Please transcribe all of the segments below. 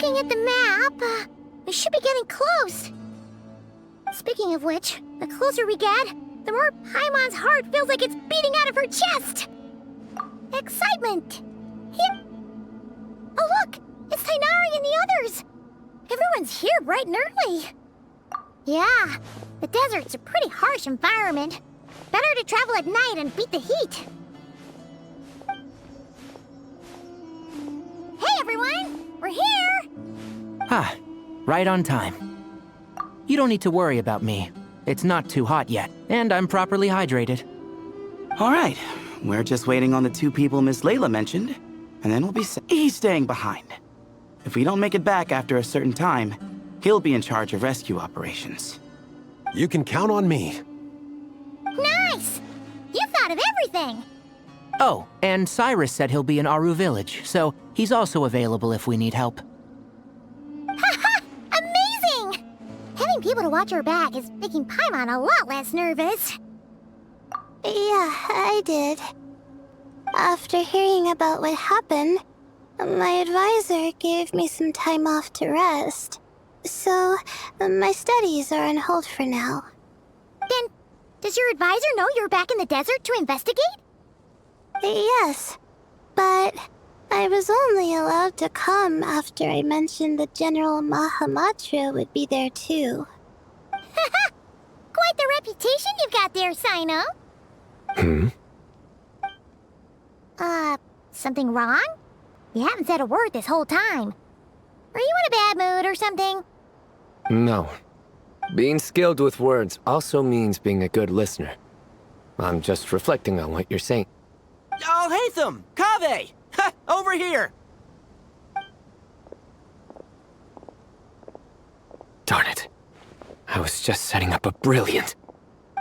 Looking at the map, we should be getting close. Speaking of which, the closer we get, the more Paimon's heart feels like it's beating out of her chest. Excitement. Here. Oh look, it's Tighnari and the others. Everyone's here bright and early. Yeah, the desert's a pretty harsh environment. Better to travel at night and beat the heat. Hey everyone, we're here! Ah, right on time. You don't need to worry about me. It's not too hot yet, and I'm properly hydrated. All right, we're just waiting on the 2 people Miss Layla mentioned, and then we'll be he's staying behind. If we don't make it back after a certain time, he'll be in charge of rescue operations. You can count on me. Nice! You thought of everything! Oh, and Cyrus said he'll be in Aru Village, so he's also available if we need help. Haha! Amazing! Having people to watch your back is making Paimon a lot less nervous. Yeah, I did. After hearing about what happened, my advisor gave me some time off to rest. So, my studies are on hold for now. Then, does your advisor know you're back in the desert to investigate? Yes, but I was only allowed to come after I mentioned that General Mahamatra would be there too. Haha! Quite the reputation you've got there, Sino. Something wrong? You haven't said a word this whole time. Are you in a bad mood or something? No. Being skilled with words also means being a good listener. I'm just reflecting on what you're saying. Oh, Hatham! Kaveh! Ha! Over here! Darn it. I was just setting up a brilliant...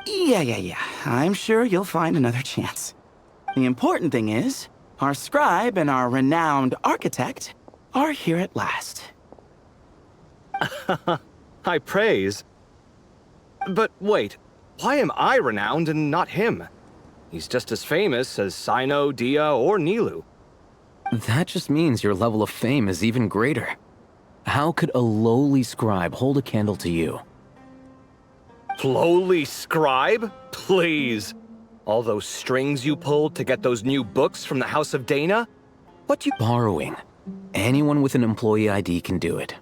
Yeah. I'm sure you'll find another chance. The important thing is, our scribe and our renowned architect are here at last. High praise. But wait, why am I renowned and not him? He's just as famous as Sino, Dia, or Nilu. That just means your level of fame is even greater. How could a lowly scribe hold a candle to you? Lowly scribe? Please. All those strings you pulled to get those new books from the House of Dana? What you... Borrowing. Anyone with an employee ID can do it.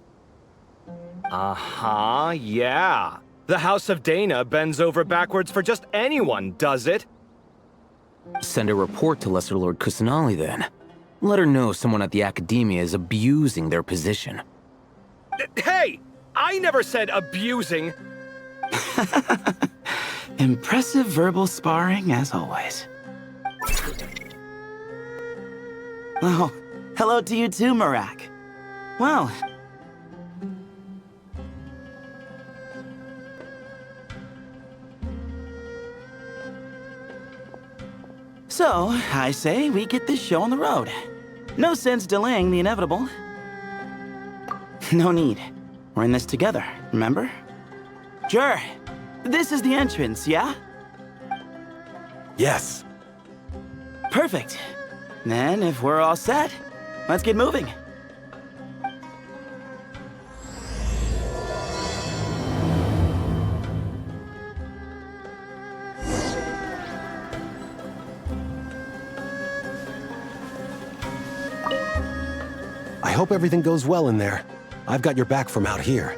Uh-huh, yeah. The House of Dana bends over backwards for just anyone, does it? Send a report to Lesser Lord Kusanali then. Let her know someone at the Academia is abusing their position. Hey! I never said abusing! Impressive verbal sparring, as always. Oh, hello to you too, Marak. Well... So, I say we get this show on the road. No sense delaying the inevitable. No need. We're in this together, remember? Sure. This is the entrance, yeah? Yes. Perfect. Then, if we're all set, let's get moving. I hope everything goes well in there. I've got your back from out here.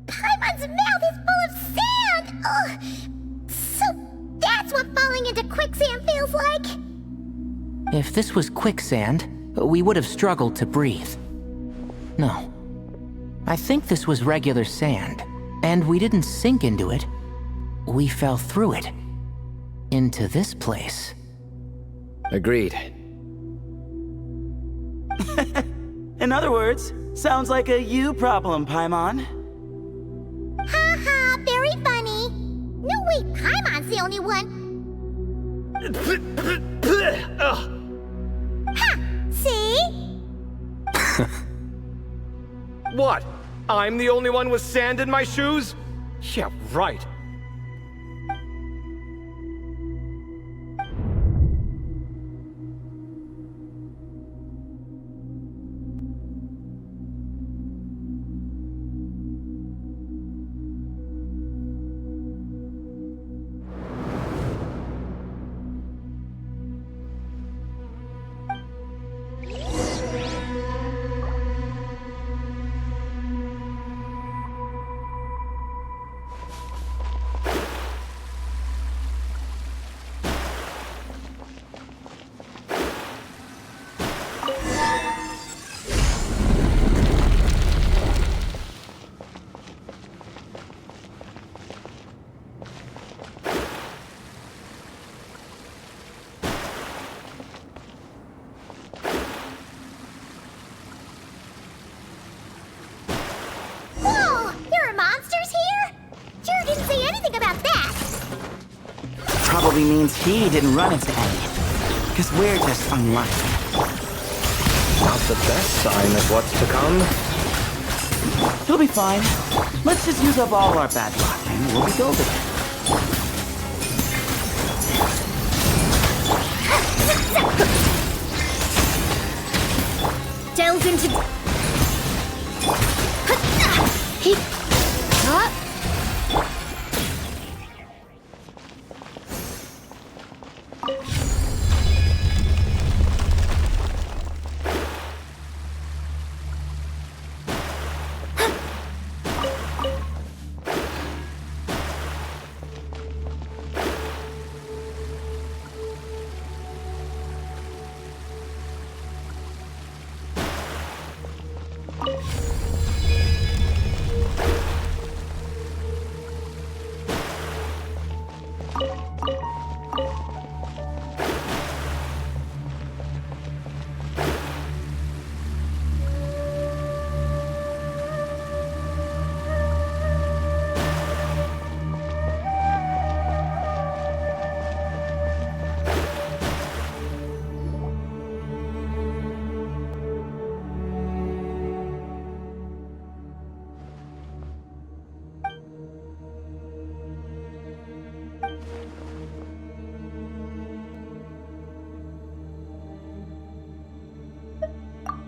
Paimon's mouth is full of sand! Ugh. So that's what falling into quicksand feels like? If this was quicksand, we would have struggled to breathe. No. I think this was regular sand, and we didn't sink into it. We fell through it. Into this place. Agreed. In other words, sounds like a you problem, Paimon. Ha, very funny. No, wait, Paimon's the only one. Ha! See? What? I'm the only one with sand in my shoes? Yeah, right. Whoa! There are monsters here? Jared didn't say anything about that. Probably means he didn't run into any. Because we're just unlucky. Not the best sign of what's to come. He'll be fine. Let's just use up all our bad luck and we'll be golden. Delves into...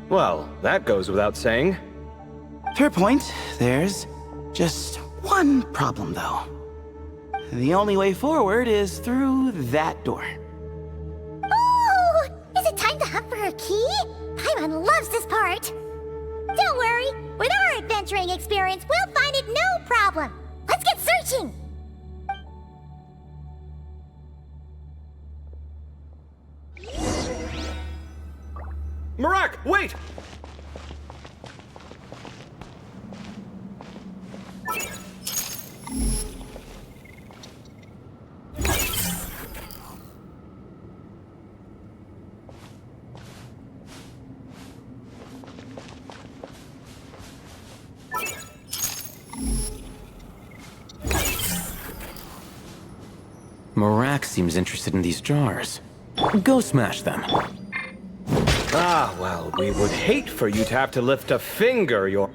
Well, that goes without saying. Fair point. There's just one problem, though. The only way forward is through that door. Ooh! Is it time to hunt for a key? Paimon loves this part. Don't worry. With our adventuring experience, we'll find it no problem. Let's get searching! Marak, wait! Marak seems interested in these jars. Go smash them. Ah, well, we would hate for you to have to lift a finger,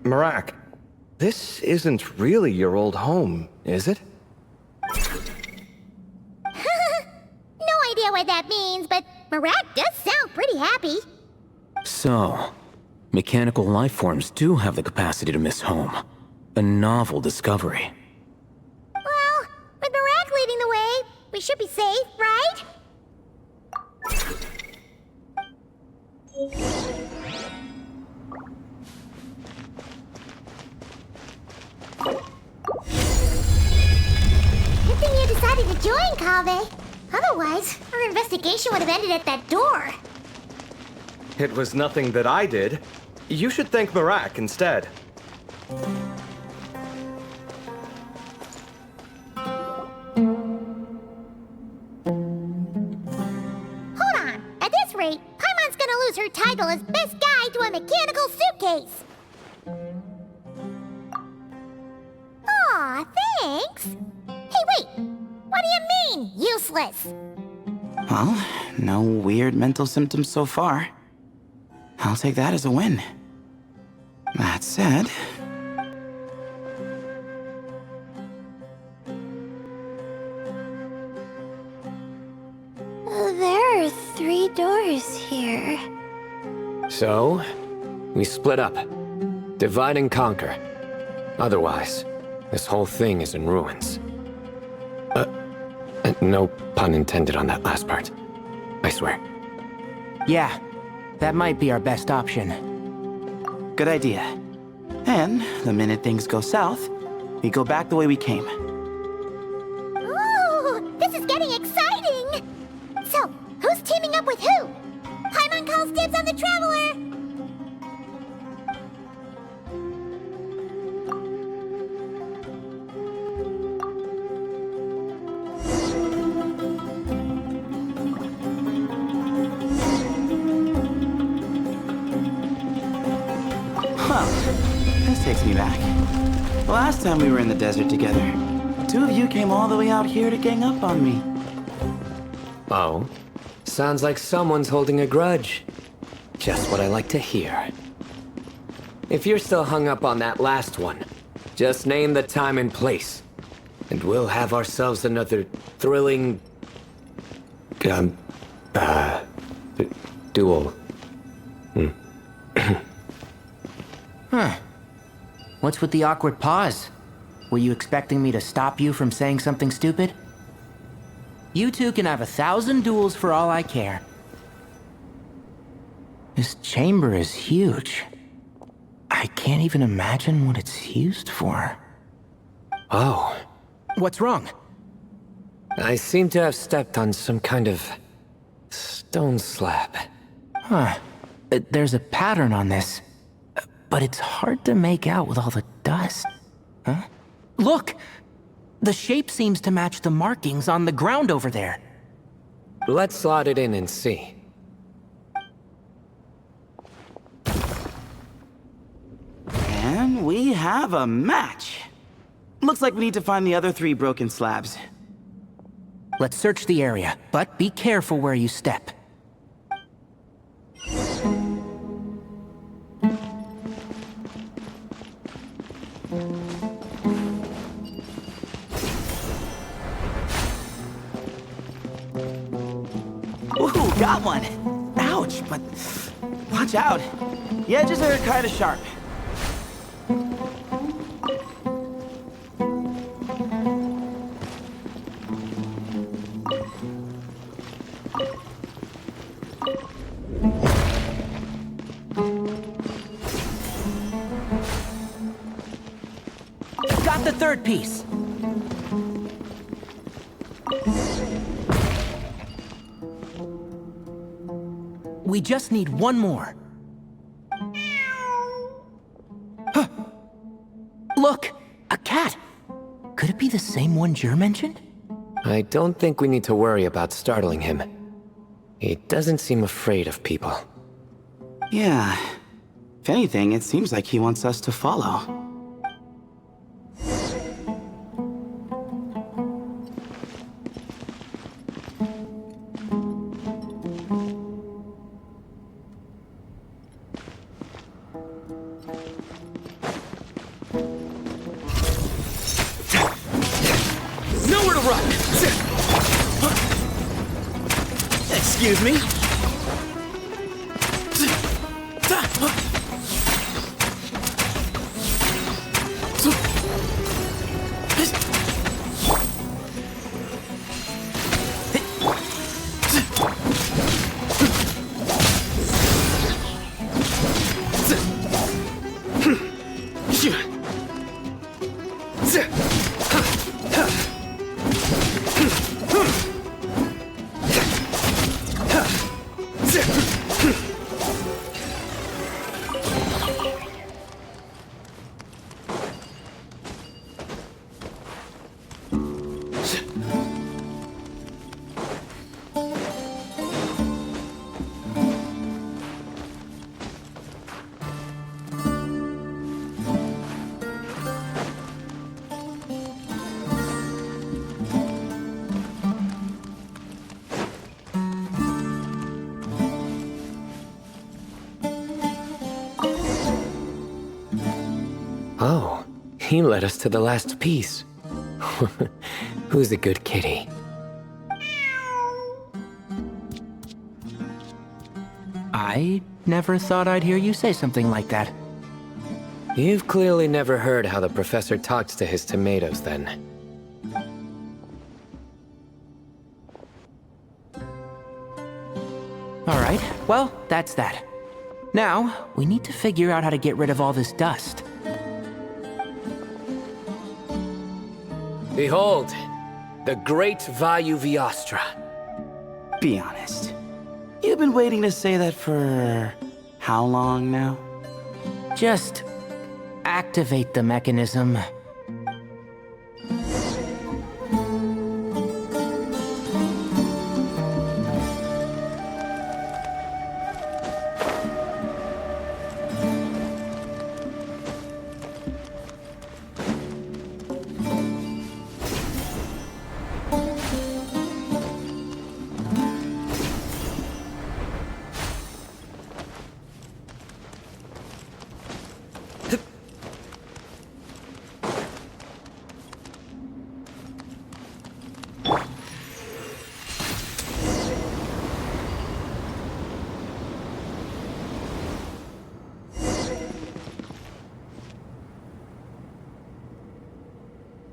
Marak, this isn't really your old home, is it? No idea what that means, but Marak does sound pretty happy. So, mechanical life forms do have the capacity to miss home. A novel discovery. Well, with Marak leading the way, we should be safe, right? Good thing you decided to join, Kaveh. Otherwise, our investigation would have ended at that door. It was nothing that I did. You should thank Marak instead. Hold on. At this rate, Paimon's gonna lose lose her title as best guy to a mechanical suitcase. Aw, thanks. Hey, wait. What do you mean, useless? Well, no weird mental symptoms so far. I'll take that as a win. That said... There are 3 doors here. So, we split up. Divide and conquer. Otherwise, this whole thing is in ruins. No pun intended on that last part. I swear. Yeah, that might be our best option. Good idea. And the minute things go south, we go back the way we came. Ooh, this is getting exciting! So, who's teaming up with who? Paimon calls dibs on the Traveler! This takes me back. The last time we were in the desert together, the 2 of you came all the way out here to gang up on me. Oh? Sounds like someone's holding a grudge. Just what I like to hear. If you're still hung up on that last one, just name the time and place. And we'll have ourselves another thrilling... duel. Huh. What's with the awkward pause? Were you expecting me to stop you from saying something stupid? You two can have 1,000 duels for all I care. This chamber is huge. I can't even imagine what it's used for. Oh. What's wrong? I seem to have stepped on some kind of... stone slab. Huh. There's a pattern on this. But it's hard to make out with all the dust. Huh? Look! The shape seems to match the markings on the ground over there. Let's slot it in and see. And we have a match. Looks like we need to find the other 3 broken slabs. Let's search the area, but be careful where you step. Ooh, got one! Ouch, but watch out. The edges are kind of sharp. Got the 3rd piece! We just need one more. Huh. Look! A cat! Could it be the same one Jer mentioned? I don't think we need to worry about startling him. He doesn't seem afraid of people. Yeah. If anything, it seems like he wants us to follow. Nowhere to run! Excuse me? He led us to the last piece. Who's a good kitty? I never thought I'd hear you say something like that. You've clearly never heard how the professor talks to his tomatoes, then. Alright, well, that's that. Now, we need to figure out how to get rid of all this dust. Behold, the great Vayu Viastra. Be honest. You've been waiting to say that for how long now? Just activate the mechanism.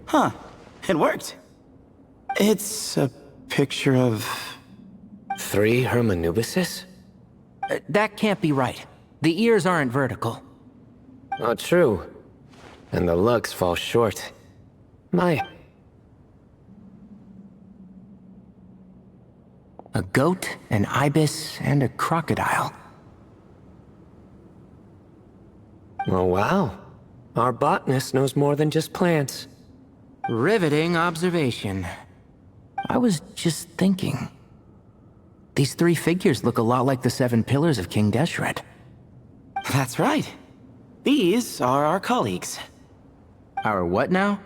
Huh. It worked. It's a picture of... 3 Hermanubises? That can't be right. The ears aren't vertical. Oh, true. And the lugs fall short. My... A goat, an ibis, and a crocodile. Oh, wow. Our botanist knows more than just plants. Riveting observation. I was just thinking. These 3 figures look a lot like the 7 pillars of King Deshret. That's right. These are our colleagues. Our what now?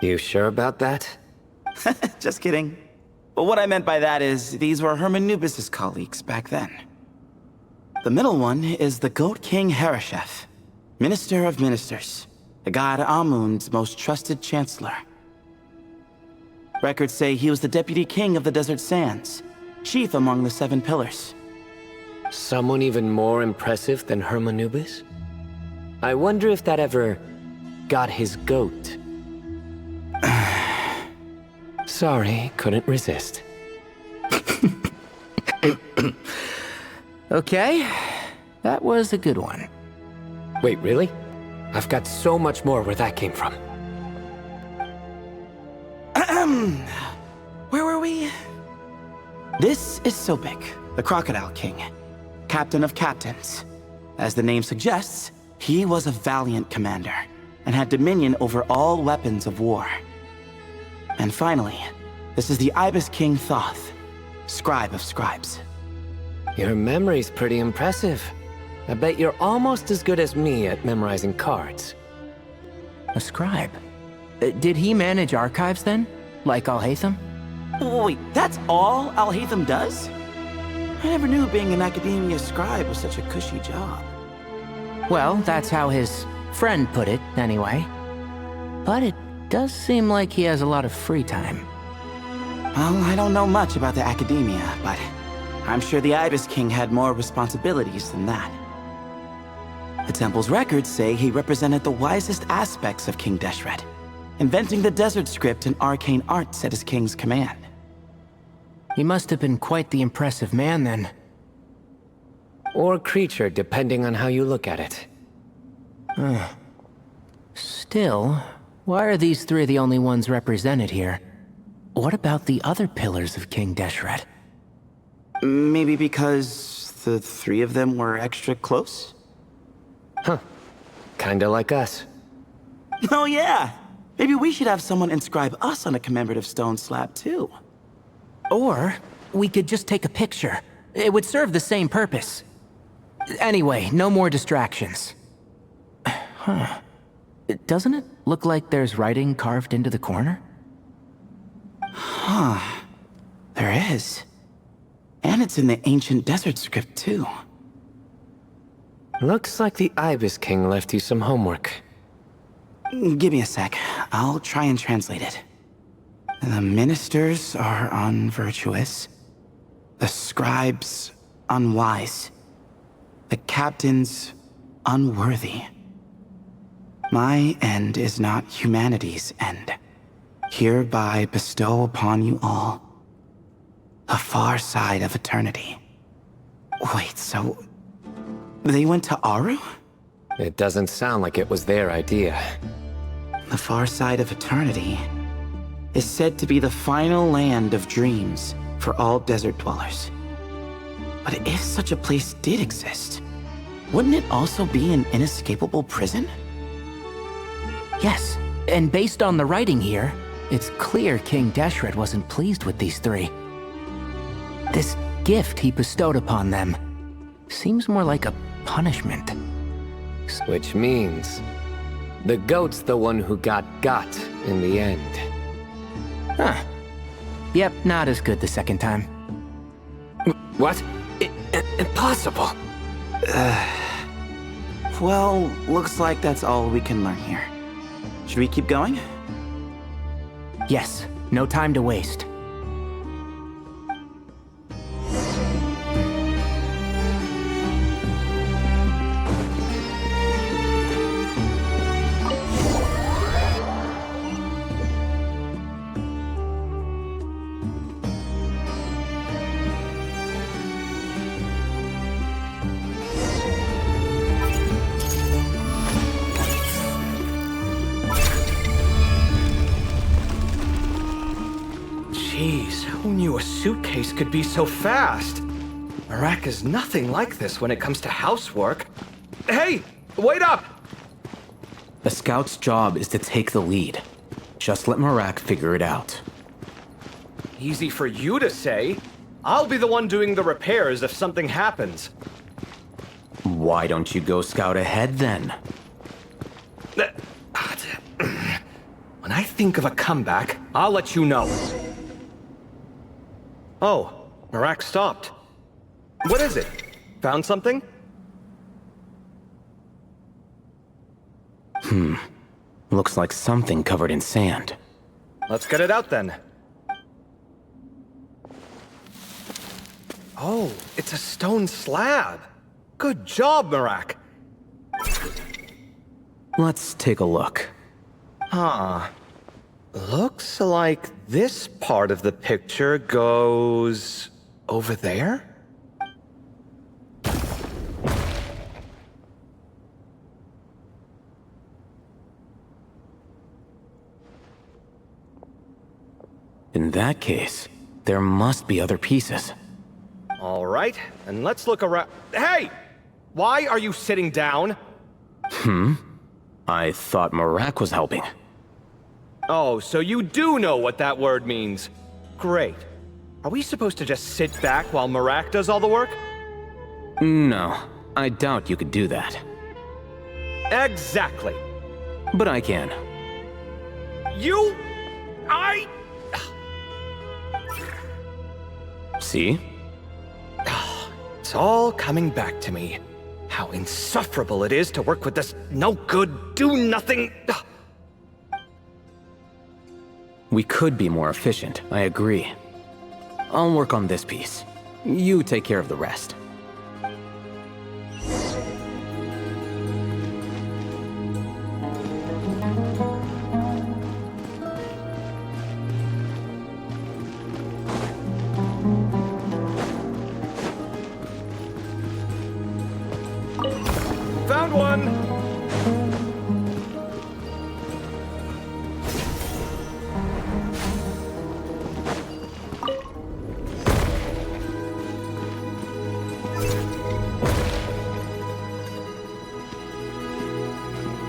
You sure about that? Just kidding. But what I meant by that is, these were Hermanubis' colleagues back then. The middle one is the Goat King Harashef, Minister of Ministers, the god Amun's most trusted chancellor. Records say he was the deputy king of the Desert Sands, chief among the 7 pillars. Someone even more impressive than Hermanubis? I wonder if that ever got his goat. Sorry, couldn't resist. Okay, that was a good one. Wait, really? I've got so much more where that came from. Where were we? This is Sobek, the Crocodile King, captain of captains. As the name suggests, he was a valiant commander and had dominion over all weapons of war. And finally, this is the Ibis King Thoth, scribe of scribes. Your memory's pretty impressive. I bet you're almost as good as me at memorizing cards. A scribe? Did he manage archives then? Like Alhaitham? Wait, that's all Alhaitham does? I never knew being an academia scribe was such a cushy job. Well, that's how his friend put it, anyway. But it does seem like he has a lot of free time. Well, I don't know much about the academia, but I'm sure the Ibis King had more responsibilities than that. The temple's records say he represented the wisest aspects of King Deshret, inventing the desert script and arcane arts at his king's command. He must have been quite the impressive man then. Or creature, depending on how you look at it. Still, why are these 3 the only ones represented here? What about the other pillars of King Deshret? Maybe because the 3 of them were extra close? Huh. Kinda like us. Oh yeah! Maybe we should have someone inscribe us on a commemorative stone slab too. Or, we could just take a picture. It would serve the same purpose. Anyway, no more distractions. Huh. Doesn't it look like there's writing carved into the corner? Huh. There is. And it's in the ancient desert script too. Looks like the Ibis King left you some homework. Give me a sec. I'll try and translate it. The ministers are unvirtuous. The scribes unwise. The captains unworthy. My end is not humanity's end. Hereby bestow upon you all a far side of eternity. Wait, so they went to Aru? It doesn't sound like it was their idea. The far side of eternity is said to be the final land of dreams for all desert dwellers. But if such a place did exist, wouldn't it also be an inescapable prison? Yes, and based on the writing here, it's clear King Deshret wasn't pleased with these three. This gift he bestowed upon them seems more like a punishment. Which means the goat's the one who got in the end. Huh. Yep, not as good the second time. What? Impossible. Well, looks like that's all we can learn here. Should we keep going? Yes, no time to waste. Jeez, who knew a suitcase could be so fast? Marak is nothing like this when it comes to housework. Hey, wait up! The scout's job is to take the lead. Just let Marak figure it out. Easy for you to say. I'll be the one doing the repairs if something happens. Why don't you go scout ahead then? When I think of a comeback, I'll let you know. Oh, Marak stopped. What is it? Found something? Looks like something covered in sand. Let's get it out then. Oh, it's a stone slab. Good job, Marak. Let's take a look. Huh. Looks like this part of the picture goes over there? In that case, there must be other pieces. All right, and let's look around. Hey! Why are you sitting down? I thought Marak was helping. Oh, so you do know what that word means. Great. Are we supposed to just sit back while Marak does all the work? No, I doubt you could do that. Exactly. But I can. See? It's all coming back to me. How insufferable it is to work with this no-good, do-nothing... We could be more efficient, I agree. I'll work on this piece. You take care of the rest. Found one!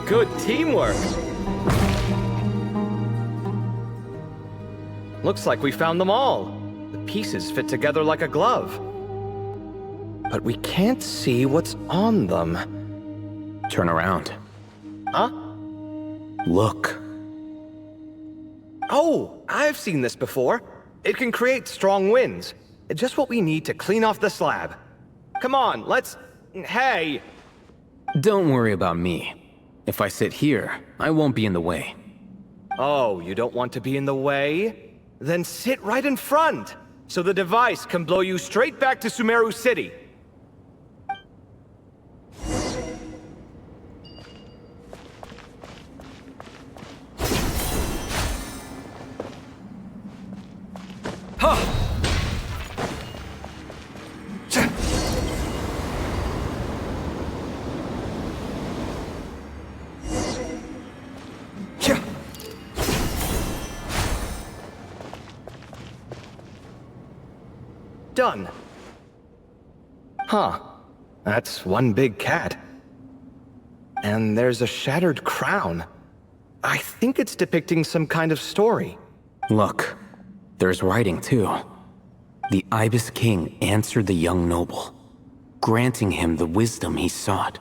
Good teamwork! Looks like we found them all. The pieces fit together like a glove. But we can't see what's on them. Turn around. Huh? Look. Oh, I've seen this before. It can create strong winds. Just what we need to clean off the slab. Come on, let's... Hey! Don't worry about me. If I sit here, I won't be in the way. Oh, you don't want to be in the way? Then sit right in front, so the device can blow you straight back to Sumeru City. Done. Huh. That's one big cat. And there's a shattered crown. I think it's depicting some kind of story. Look, there's writing too. The Ibis King answered the young noble, granting him the wisdom he sought.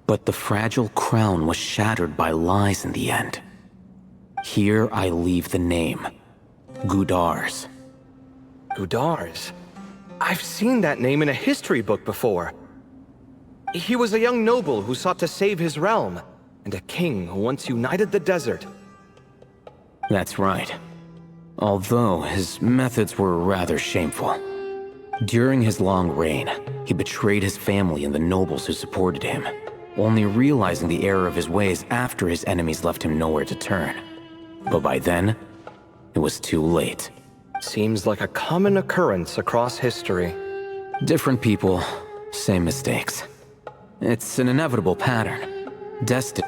But the fragile crown was shattered by lies in the end. Here I leave the name, Gudars. Gudars? I've seen that name in a history book before. He was a young noble who sought to save his realm, and a king who once united the desert. That's right. Although his methods were rather shameful. During his long reign, he betrayed his family and the nobles who supported him, only realizing the error of his ways after his enemies left him nowhere to turn. But by then, it was too late. Seems like a common occurrence across history. Different people, same mistakes. It's an inevitable pattern. Destiny.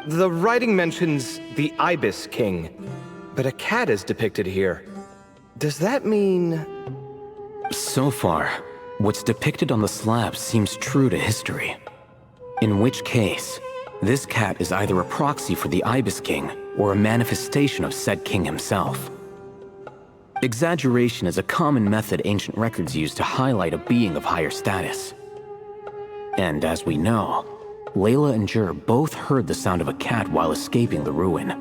The writing mentions the Ibis King, but a cat is depicted here. Does that mean... So far, what's depicted on the slab seems true to history. In which case, this cat is either a proxy for the Ibis King or a manifestation of said king himself. Exaggeration is a common method ancient records use to highlight a being of higher status. And as we know, Layla and Jur both heard the sound of a cat while escaping the ruin.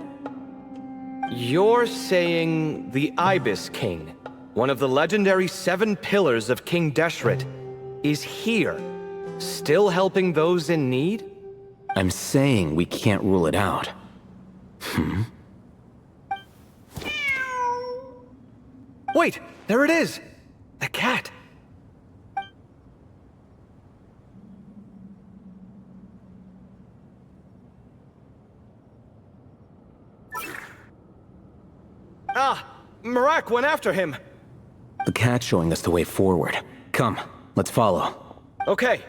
You're saying the Ibis King, one of the legendary 7 pillars of King Deshret, is here, still helping those in need? I'm saying we can't rule it out. Wait, there it is! The cat! Ah! Marak went after him! The cat's showing us the way forward. Come, let's follow. Okay.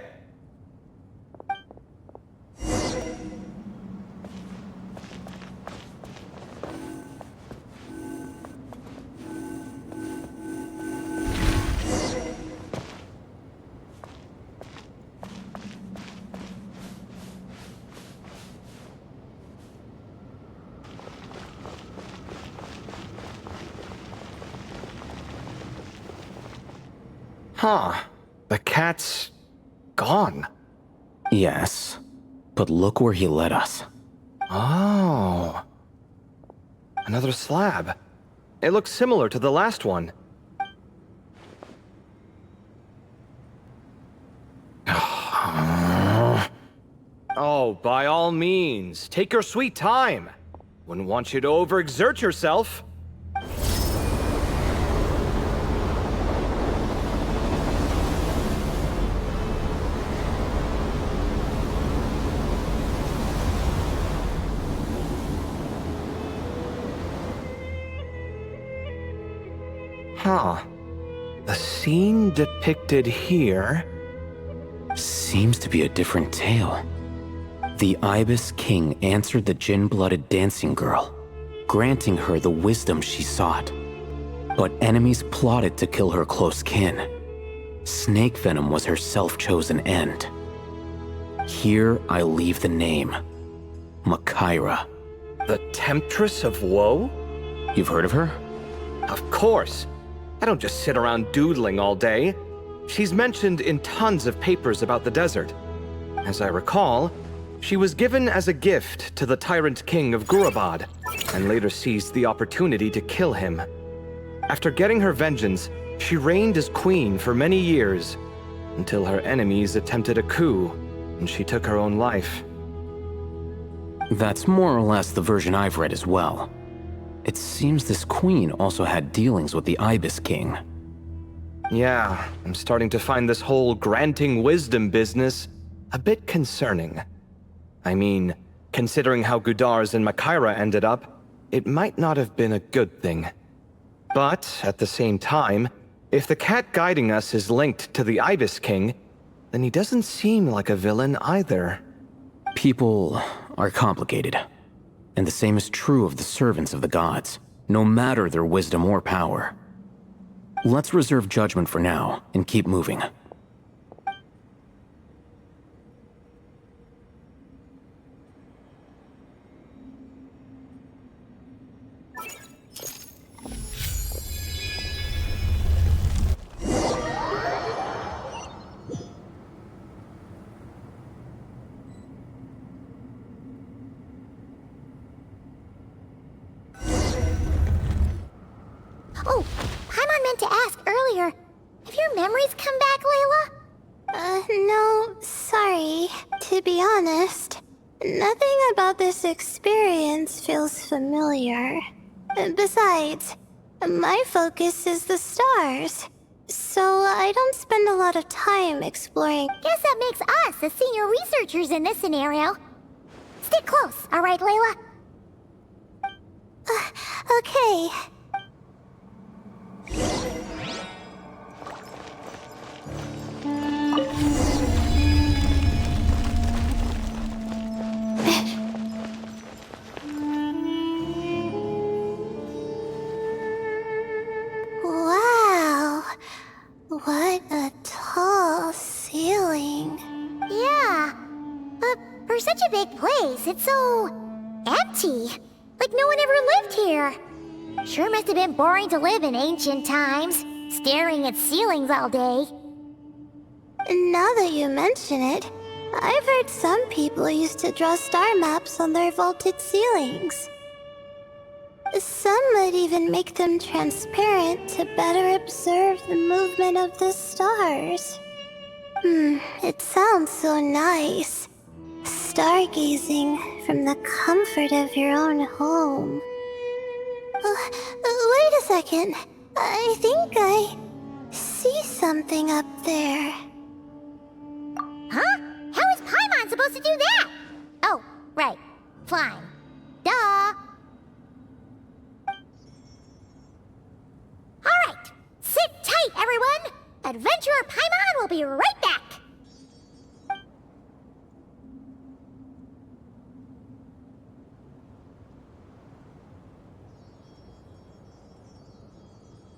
Huh. The cat's... gone. Yes, but look where he led us. Oh. Another slab. It looks similar to the last one. Oh, by all means, take your sweet time. Wouldn't want you to overexert yourself. Huh. The scene depicted here... Seems to be a different tale. The Ibis King answered the gin-blooded dancing girl, granting her the wisdom she sought. But enemies plotted to kill her close kin. Snake venom was her self-chosen end. Here I leave the name, Makaira. The Temptress of Woe? You've heard of her? Of course. I don't just sit around doodling all day. She's mentioned in tons of papers about the desert. As I recall, she was given as a gift to the tyrant king of Gurabad, and later seized the opportunity to kill him. After getting her vengeance, she reigned as queen for many years, until her enemies attempted a coup. and she took her own life. That's more or less the version I've read as well. It seems this queen also had dealings with the Ibis King. Yeah, I'm starting to find this whole granting wisdom business a bit concerning. I mean, considering how Gudars and Makaira ended up, it might not have been a good thing. But, at the same time, if the cat guiding us is linked to the Ibis King, then he doesn't seem like a villain either. People are complicated. And the same is true of the servants of the gods, no matter their wisdom or power. Let's reserve judgment for now and keep moving. Oh, Paimon meant to ask earlier. Have your memories come back, Layla? No, sorry. To be honest, nothing about this experience feels familiar. Besides, my focus is the stars, so I don't spend a lot of time exploring. Guess that makes us the senior researchers in this scenario. Stick close, all right, Layla? Okay. Wow. What a tall ceiling. Yeah. But for such a big place, it's so empty. Like no one ever lived here. Sure must have been boring to live in ancient times, staring at ceilings all day. Now that you mention it, I've heard some people used to draw star maps on their vaulted ceilings. Some might even make them transparent to better observe the movement of the stars. It sounds so nice. Stargazing from the comfort of your own home. Wait a second. I think I see something up there. Huh? How is Paimon supposed to do that? Oh, right. Flying. Duh. Alright. Sit tight, everyone. Adventurer Paimon will be right back.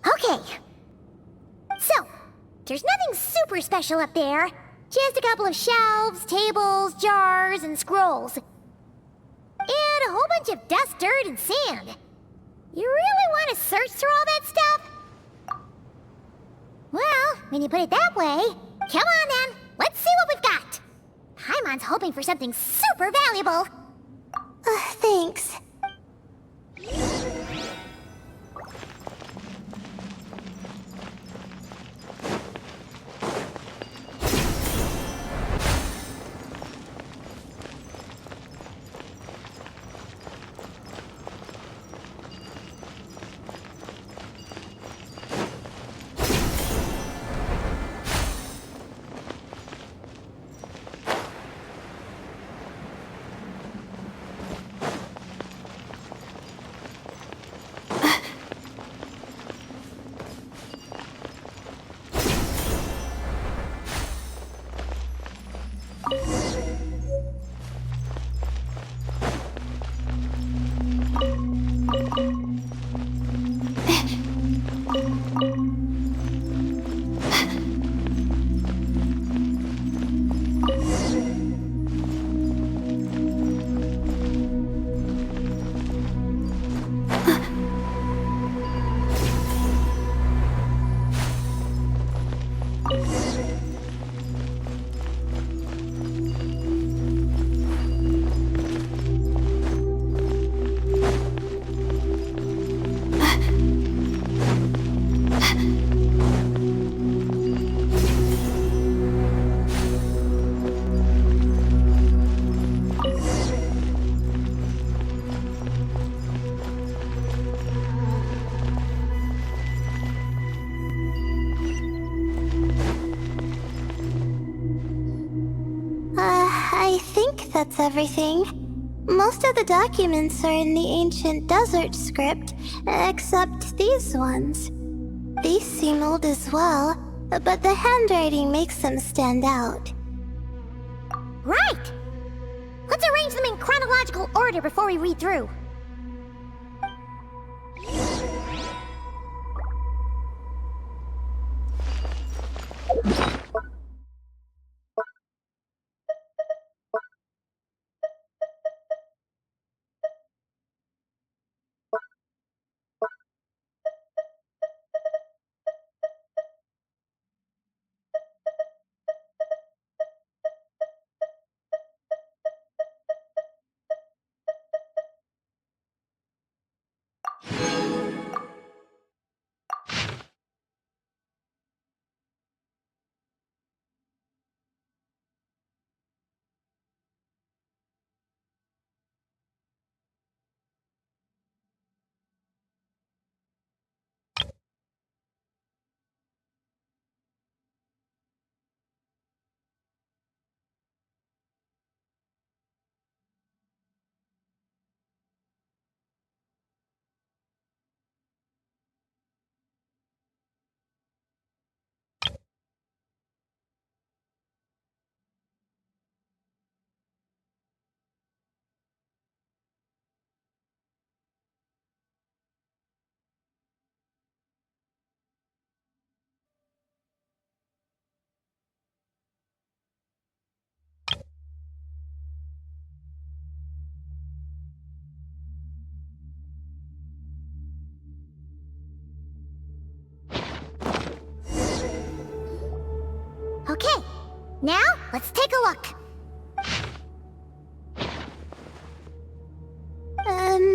Okay. So, there's nothing super special up there. Just a couple of shelves, tables, jars, and scrolls. And a whole bunch of dust, dirt, and sand. You really want to search through all that stuff? Well, when you put it that way, come on then. Let's see what we've got. Paimon's hoping for something super valuable. Thanks. that's everything. Most of the documents are in the ancient desert script, except these ones. These seem old as well, but the handwriting makes them stand out. Right! Let's arrange them in chronological order before we read through. Okay, now let's take a look.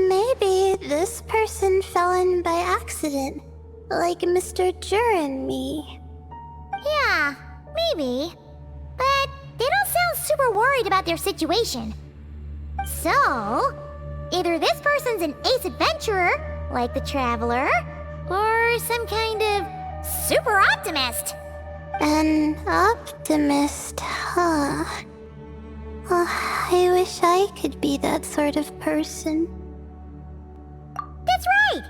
Maybe this person fell in by accident, like Mr. Jur and me. Yeah, maybe. But they don't sound super worried about their situation. So, either this person's an ace adventurer, like the Traveler, or some kind of super optimist. An optimist, huh? Oh, I wish I could be that sort of person. That's right!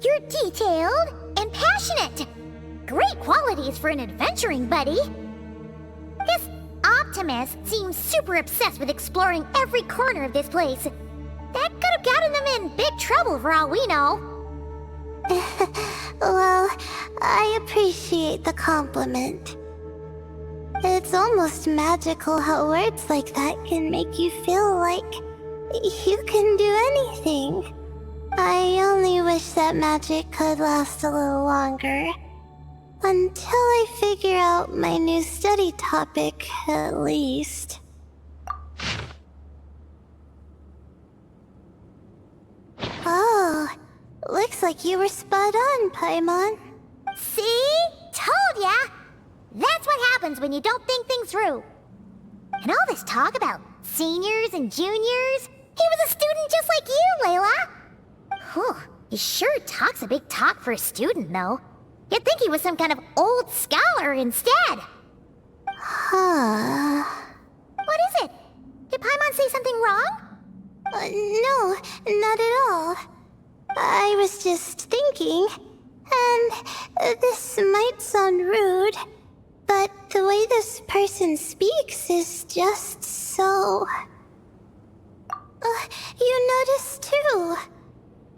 You're detailed and passionate. Great qualities for an adventuring buddy. This optimist seems super obsessed with exploring every corner of this place. That could have gotten them in big trouble for all we know. Well, I appreciate the compliment. It's almost magical how words like that can make you feel like you can do anything. I only wish that magic could last a little longer. Until I figure out my new study topic, at least. Oh, looks like you were spot on, Paimon. See? Told ya! That's what happens when you don't think things through. And all this talk about seniors and juniors, he was a student just like you, Layla. Whew, he sure talks a big talk for a student, though. You'd think he was some kind of old scholar instead. Huh. What is it? Did Paimon say something wrong? No, not at all. I was just thinking, and this might sound rude, but the way this person speaks is just so... you noticed too.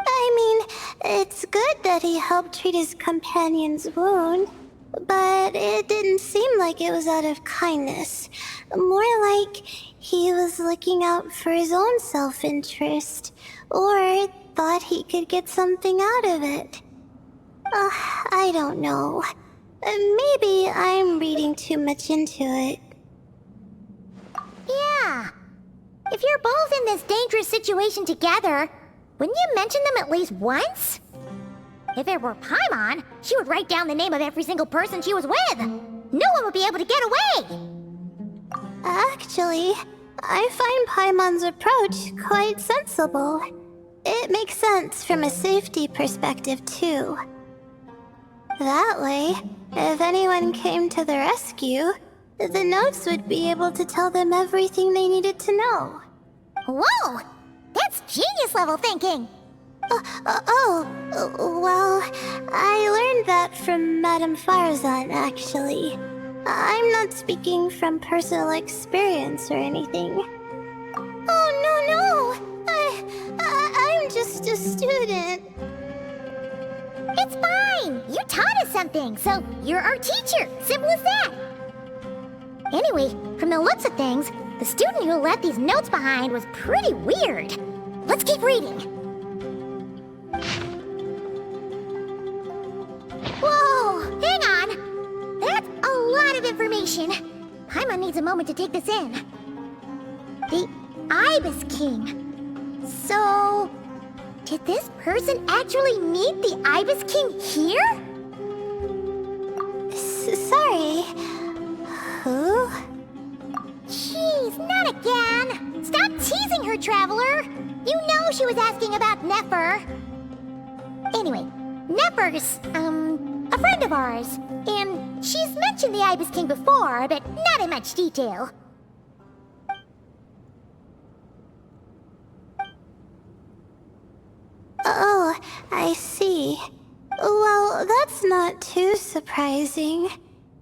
I mean, it's good that he helped treat his companion's wound, but it didn't seem like it was out of kindness. More like he was looking out for his own self-interest, or thought he could get something out of it. I don't know. Maybe I'm reading too much into it. Yeah. If you're both in this dangerous situation together, wouldn't you mention them at least once? If it were Paimon, she would write down the name of every single person she was with. No one would be able to get away. Actually, I find Paimon's approach quite sensible. It makes sense from a safety perspective, too. That way, if anyone came to the rescue, The notes would be able to tell them everything they needed to know. Whoa! That's genius level thinking! Well, I learned that from Madame Farzan, actually. I'm not speaking from personal experience or anything. Oh, no! I'm just a student. It's fine! You taught us something, so you're our teacher. Simple as that. Anyway, from the looks of things, the student who left these notes behind was pretty weird. Let's keep reading. Whoa! Hang on! That's a lot of information. Paimon needs a moment to take this in. The Ibis King. So... did this person actually meet the Ibis King here? Sorry. Who? Jeez, not again! Stop teasing her, Traveler! You know she was asking about Nefer. Anyway, Nefer's, a friend of ours. And she's mentioned the Ibis King before, but not in much detail. Oh, I see. Well, that's not too surprising.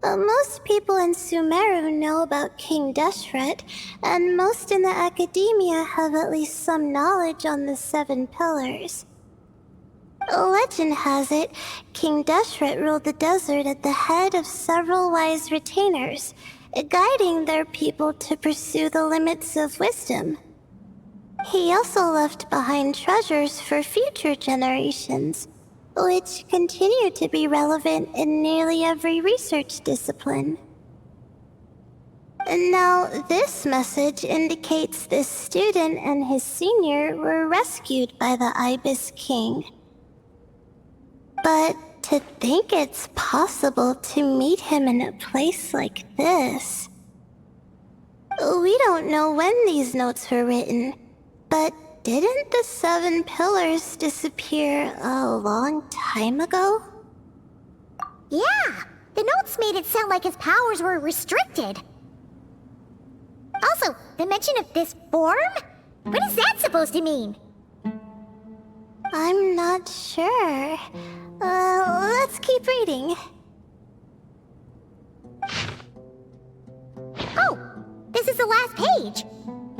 Most people in Sumeru know about King Deshret, and most in the academia have at least some knowledge on the 7 pillars. Legend has it, King Deshret ruled the desert at the head of several wise retainers, guiding their people to pursue the limits of wisdom. He also left behind treasures for future generations, which continue to be relevant in nearly every research discipline. And now, this message indicates this student and his senior were rescued by the Ibis King. But to think it's possible to meet him in a place like this... We don't know when these notes were written, but didn't the 7 pillars disappear a long time ago? Yeah, the notes made it sound like his powers were restricted. Also, the mention of this form? What is that supposed to mean? I'm not sure. Let's keep reading. Oh, this is the last page.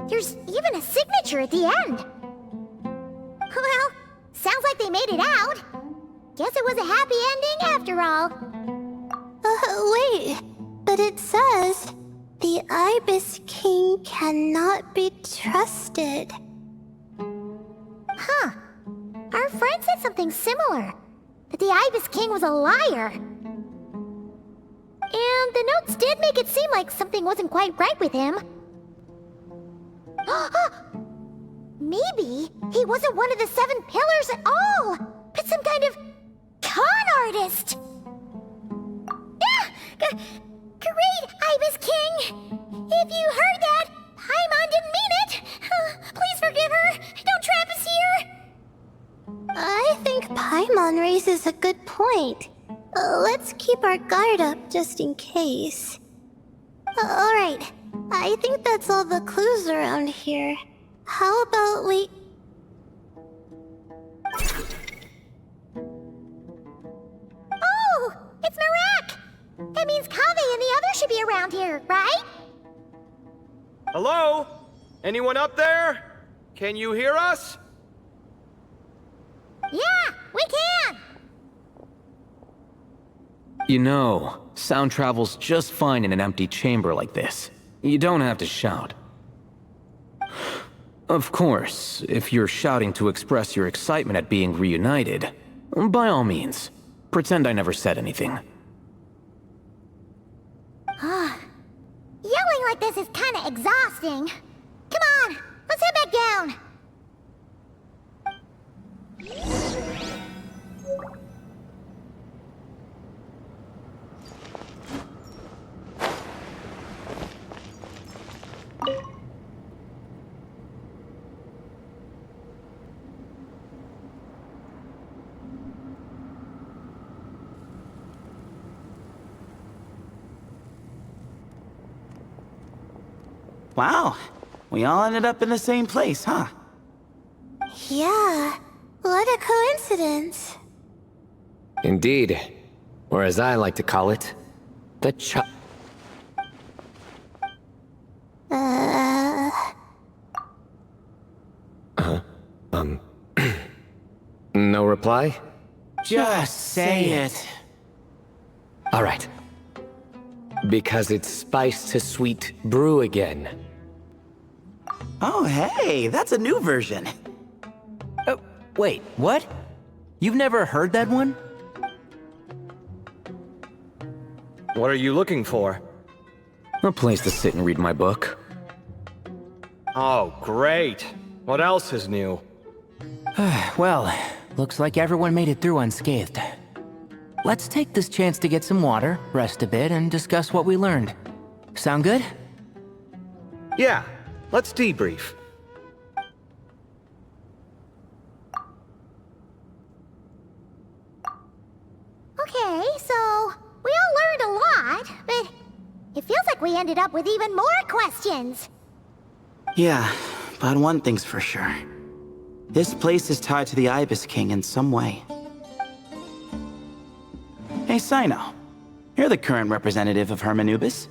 There's even a signature at the end. Well, sounds like they made it out. Guess it was a happy ending after all. Wait. But it says, the Ibis King cannot be trusted. Huh. Our friend said something similar. That the Ibis King was a liar. And the notes did make it seem like something wasn't quite right with him. Maybe he wasn't one of the 7 pillars at all, but some kind of con artist. Great, Ibis King! If you heard that, Paimon didn't mean it. Please forgive her. Don't trap us here. I think Paimon raises a good point. Let's keep our guard up just in case. Alright, I think that's all the clues around here. How about we... Oh, it's Marek! That means Kaveh and the others should be around here, right? Hello? Anyone up there? Can you hear us? Yeah, we can! You know, sound travels just fine in an empty chamber like this. You don't have to shout. Of course, if you're shouting to express your excitement at being reunited, by all means, pretend I never said anything. Yelling like this is kinda exhausting. Come on, let's head back down. Wow, we all ended up in the same place, huh? Yeah, what a coincidence. Indeed. Or as I like to call it, the No reply? Just say it. Alright. Because it's spice to sweet brew again. Oh, hey, that's a new version. Oh, wait, what? You've never heard that one? What are you looking for? A place to sit and read my book. Oh, great. What else is new? Well, looks like everyone made it through unscathed. Let's take this chance to get some water, rest a bit, and discuss what we learned. Sound good? Yeah, let's debrief. Okay, so we all learned a lot, but it feels like we ended up with even more questions. Yeah, but one thing's for sure. This place is tied to the Ibis King in some way. Hey, Sino. You're the current representative of Hermanubis.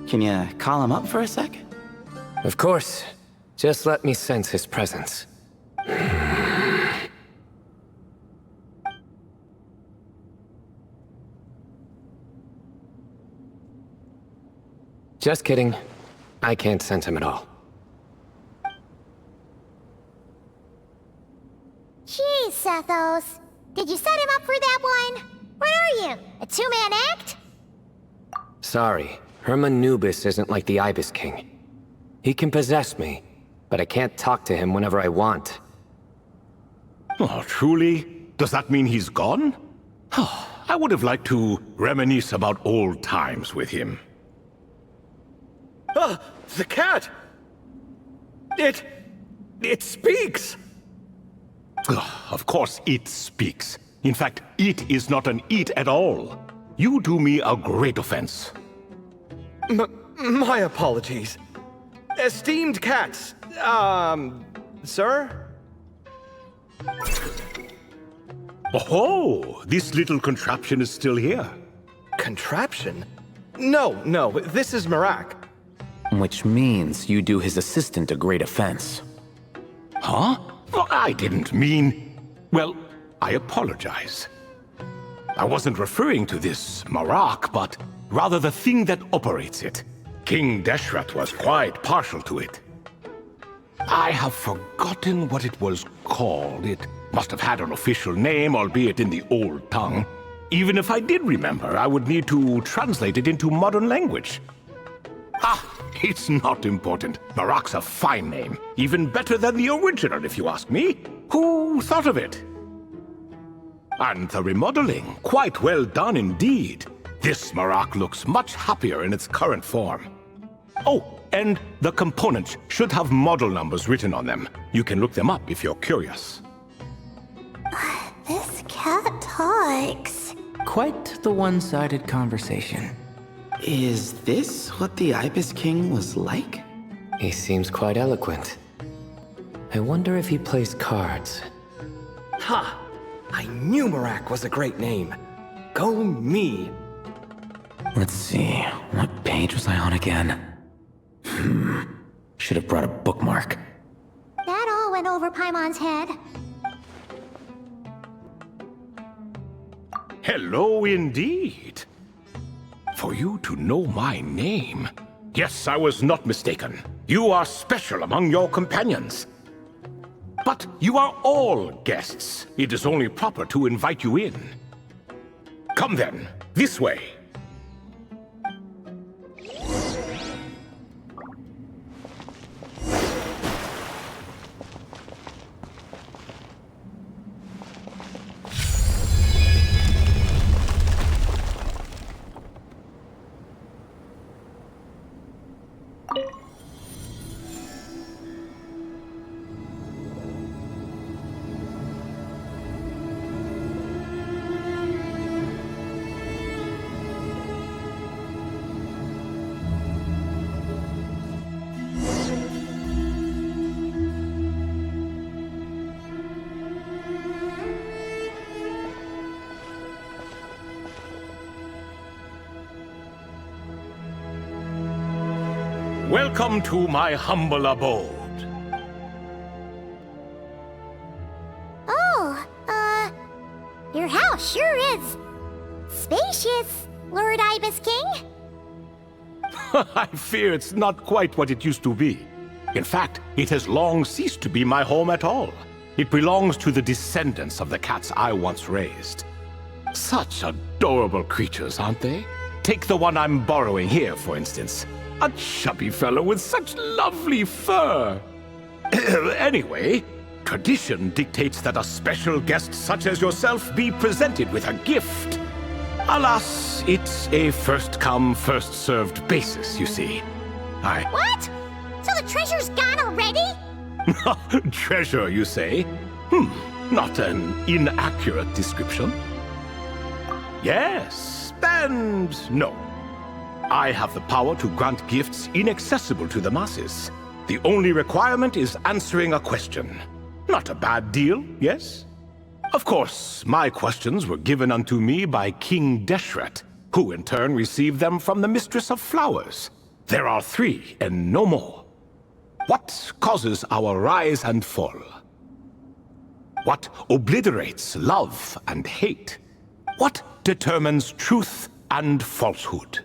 Can you call him up for a sec? Of course. Just let me sense his presence. Just kidding. I can't sense him at all. Jeez, Sethos. Did you set him up for that one? What are you, a two-man act? Sorry, Hermanubis isn't like the Ibis King. He can possess me, but I can't talk to him whenever I want. Oh, truly? Does that mean he's gone? Oh, I would have liked to reminisce about old times with him. Ah, the cat! It speaks! Of course it speaks. In fact, it is not an it at all. You do me a great offense. My apologies. Esteemed cats, sir? Oh, this little contraption is still here. Contraption? No, this is Marak. Which means you do his assistant a great offense. Huh? Well, I didn't mean... Well, I apologize. I wasn't referring to this Marak, but rather the thing that operates it. King Deshret was quite partial to it. I have forgotten what it was called. It must have had an official name, albeit in the old tongue. Even if I did remember, I would need to translate it into modern language. Ah, it's not important. Marak's a fine name. Even better than the original, if you ask me. Who thought of it? And the remodeling, quite well done indeed. This Marak looks much happier in its current form. Oh, and the components should have model numbers written on them. You can look them up if you're curious. This cat talks. Quite the one-sided conversation. Is this what the Ibis King was like? He seems quite eloquent. I wonder if he plays cards. Ha! I knew Marak was a great name. Go me! Let's see, what page was I on again? Should have brought a bookmark. That all went over Paimon's head. Hello indeed. For you to know my name. Yes, I was not mistaken. You are special among your companions. But you are all guests. It is only proper to invite you in. Come then, this way. Welcome to my humble abode. Oh, your house sure is spacious, Lord Ibis King. I fear it's not quite what it used to be. In fact, it has long ceased to be my home at all. It belongs to the descendants of the cats I once raised. Such adorable creatures, aren't they? Take the one I'm borrowing here, for instance. A chubby fellow with such lovely fur. Anyway, tradition dictates that a special guest such as yourself be presented with a gift. Alas, it's a first-come, first-served basis, you see. What? So the treasure's gone already? Treasure, you say? Not an inaccurate description. Yes, and no. I have the power to grant gifts inaccessible to the masses. The only requirement is answering a question. Not a bad deal, yes? Of course, my questions were given unto me by King Deshret, who in turn received them from the Mistress of Flowers. There are 3, and no more. What causes our rise and fall? What obliterates love and hate? What determines truth and falsehood?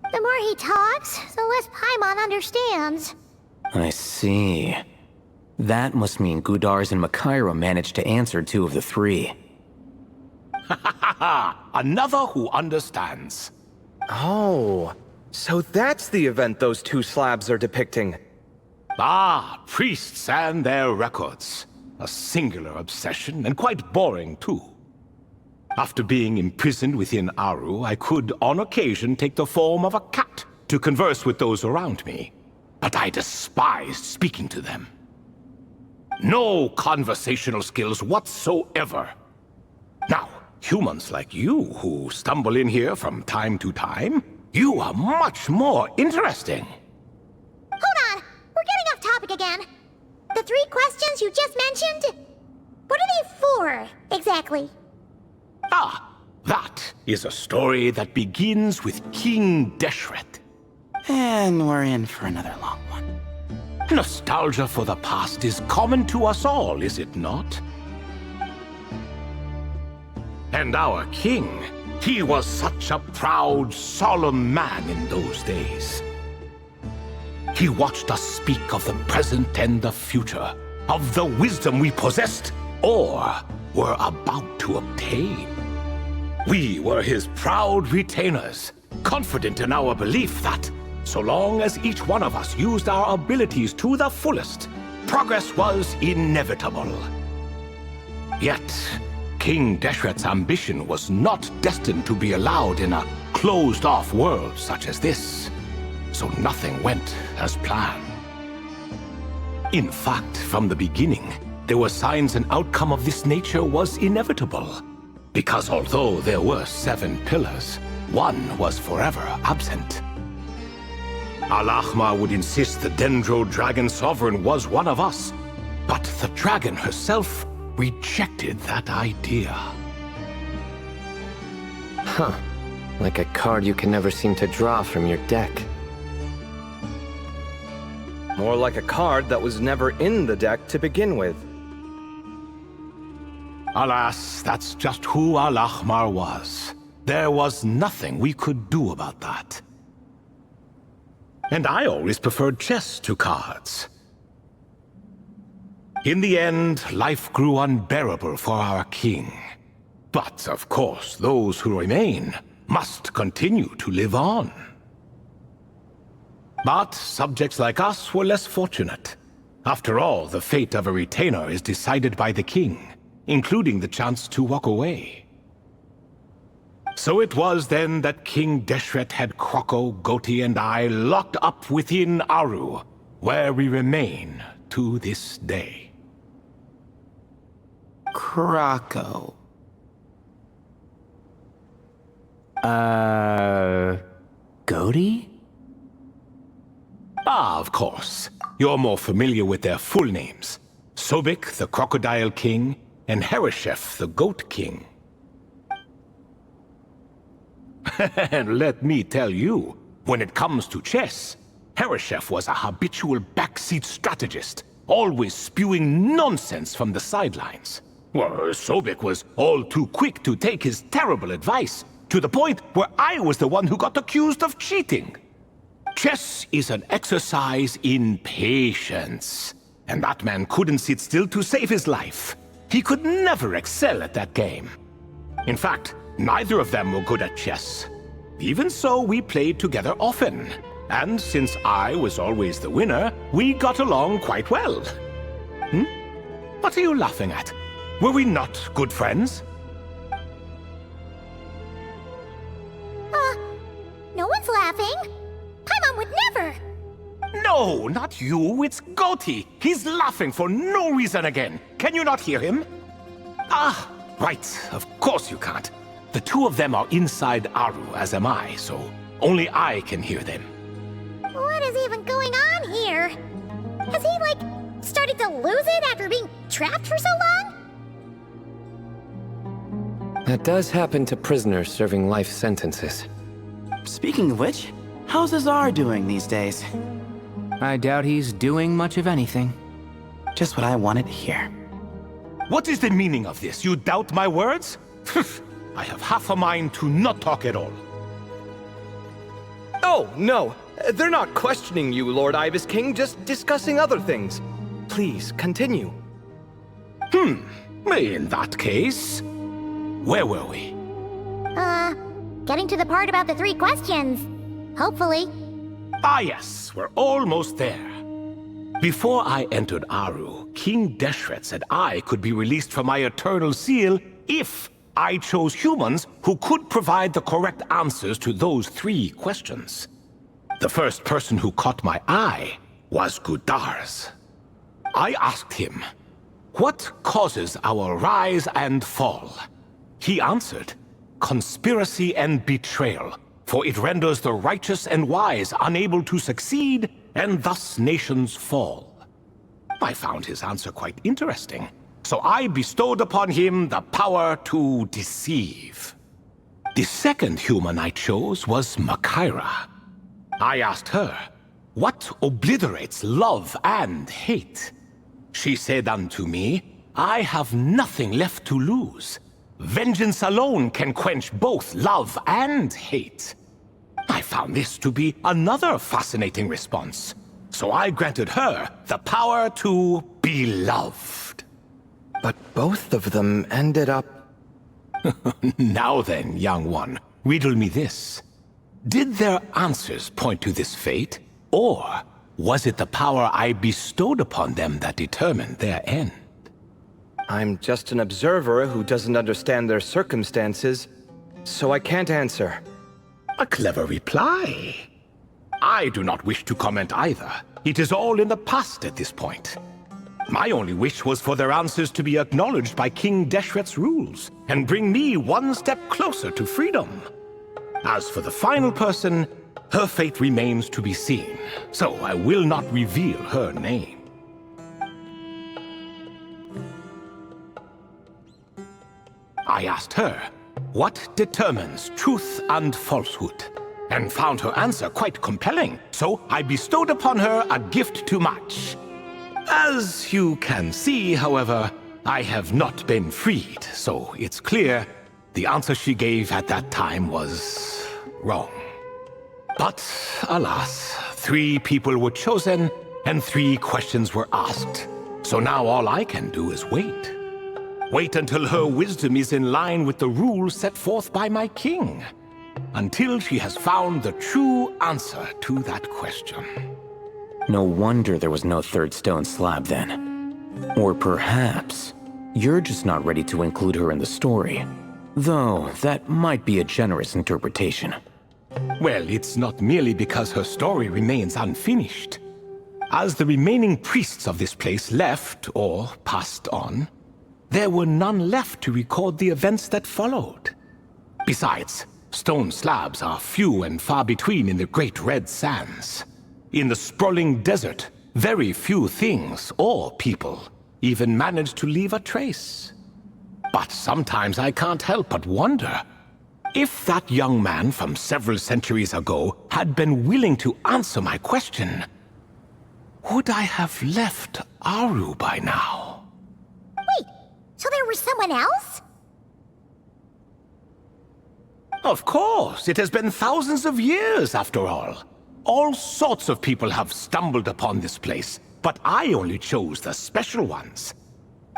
The more he talks, the less Paimon understands. I see. That must mean Gudars and Makaira managed to answer 2 of the 3. Another who understands. Oh, so that's the event those 2 slabs are depicting. Ah, priests and their records. A singular obsession, and quite boring too. After being imprisoned within Aru, I could, on occasion, take the form of a cat to converse with those around me. But I despised speaking to them. No conversational skills whatsoever. Now, humans like you who stumble in here from time to time, you are much more interesting. Hold on, we're getting off topic again. The 3 questions you just mentioned? What are they for, exactly? Ah, that is a story that begins with King Deshret. And we're in for another long one. Nostalgia for the past is common to us all, is it not? And our king, he was such a proud, solemn man in those days. He watched us speak of the present and the future, of the wisdom we possessed or were about to obtain. We were his proud retainers, confident in our belief that, so long as each one of us used our abilities to the fullest, progress was inevitable. Yet, King Deshret's ambition was not destined to be allowed in a closed-off world such as this, so nothing went as planned. In fact, from the beginning, there were signs an outcome of this nature was inevitable, because although there were 7 pillars, one was forever absent. Al-Ahmar would insist the Dendro Dragon Sovereign was one of us, but the dragon herself rejected that idea. Huh. Like a card you can never seem to draw from your deck. More like a card that was never in the deck to begin with. Alas, that's just who Al-Ahmar was. There was nothing we could do about that. And I always preferred chess to cards. In the end, life grew unbearable for our king. But, of course, those who remain must continue to live on. But subjects like us were less fortunate. After all, the fate of a retainer is decided by the king, including the chance to walk away. So it was then that King Deshret had Kroko, Goti, and I locked up within Aru, where we remain to this day. Kroko. Goti? Ah, of course. You're more familiar with their full names. Sobek, the Crocodile King, and Hereshef, the Goat King. And let me tell you, when it comes to chess, Hereshef was a habitual backseat strategist, always spewing nonsense from the sidelines. Well, Sobek was all too quick to take his terrible advice, to the point where I was the one who got accused of cheating. Chess is an exercise in patience, and that man couldn't sit still to save his life. He could never excel at that game. In fact, neither of them were good at chess. Even so, we played together often. And since I was always the winner, we got along quite well. What are you laughing at? Were we not good friends? No one's laughing. Paimon would never. No, not you. It's Goti. He's laughing for no reason again. Can you not hear him? Ah, right. Of course you can't. The two of them are inside Aru, as am I, so only I can hear them. What is even going on here? Has he, like, started to lose it after being trapped for so long? That does happen to prisoners serving life sentences. Speaking of which, how's Azar doing these days? I doubt he's doing much of anything. Just what I wanted to hear. What is the meaning of this? You doubt my words? I have half a mind to not talk at all. Oh, no. They're not questioning you, Lord Ibis King, just discussing other things. Please, continue. In that case, where were we? Getting to the part about the 3 questions. Hopefully. Ah yes, we're almost there. Before I entered Aru, King Deshret said I could be released from my eternal seal if I chose humans who could provide the correct answers to those 3 questions. The first person who caught my eye was Gudars. I asked him, what causes our rise and fall? He answered, conspiracy and betrayal, for it renders the righteous and wise unable to succeed, and thus nations fall. I found his answer quite interesting, so I bestowed upon him the power to deceive. The second human I chose was Makaira. I asked her, what obliterates love and hate? She said unto me, I have nothing left to lose. Vengeance alone can quench both love and hate. I found this to be another fascinating response, so I granted her the power to be loved. But both of them ended up... Now then, young one, riddle me this. Did their answers point to this fate, or was it the power I bestowed upon them that determined their end? I'm just an observer who doesn't understand their circumstances, so I can't answer. A clever reply. I do not wish to comment either. It is all in the past at this point. My only wish was for their answers to be acknowledged by King Deshret's rules, and bring me one step closer to freedom. As for the final person, her fate remains to be seen, so I will not reveal her name. I asked her, what determines truth and falsehood? And found her answer quite compelling, so I bestowed upon her a gift to match. As you can see, however, I have not been freed, so it's clear the answer she gave at that time was wrong. But, alas, 3 people were chosen, and 3 questions were asked. So now all I can do is wait. Wait until her wisdom is in line with the rules set forth by my king. Until she has found the true answer to that question. No wonder there was no 3rd stone slab then. Or perhaps you're just not ready to include her in the story. Though, that might be a generous interpretation. Well, it's not merely because her story remains unfinished. As the remaining priests of this place left, or passed on, there were none left to record the events that followed. Besides, stone slabs are few and far between in the Great Red Sands. In the sprawling desert, very few things or people even manage to leave a trace. But sometimes I can't help but wonder, If that young man from several centuries ago had been willing to answer my question, would I have left Aru by now? Wait, so there was someone else? Of course, it has been thousands of years after all. All sorts of people have stumbled upon this place, but I only chose the special ones.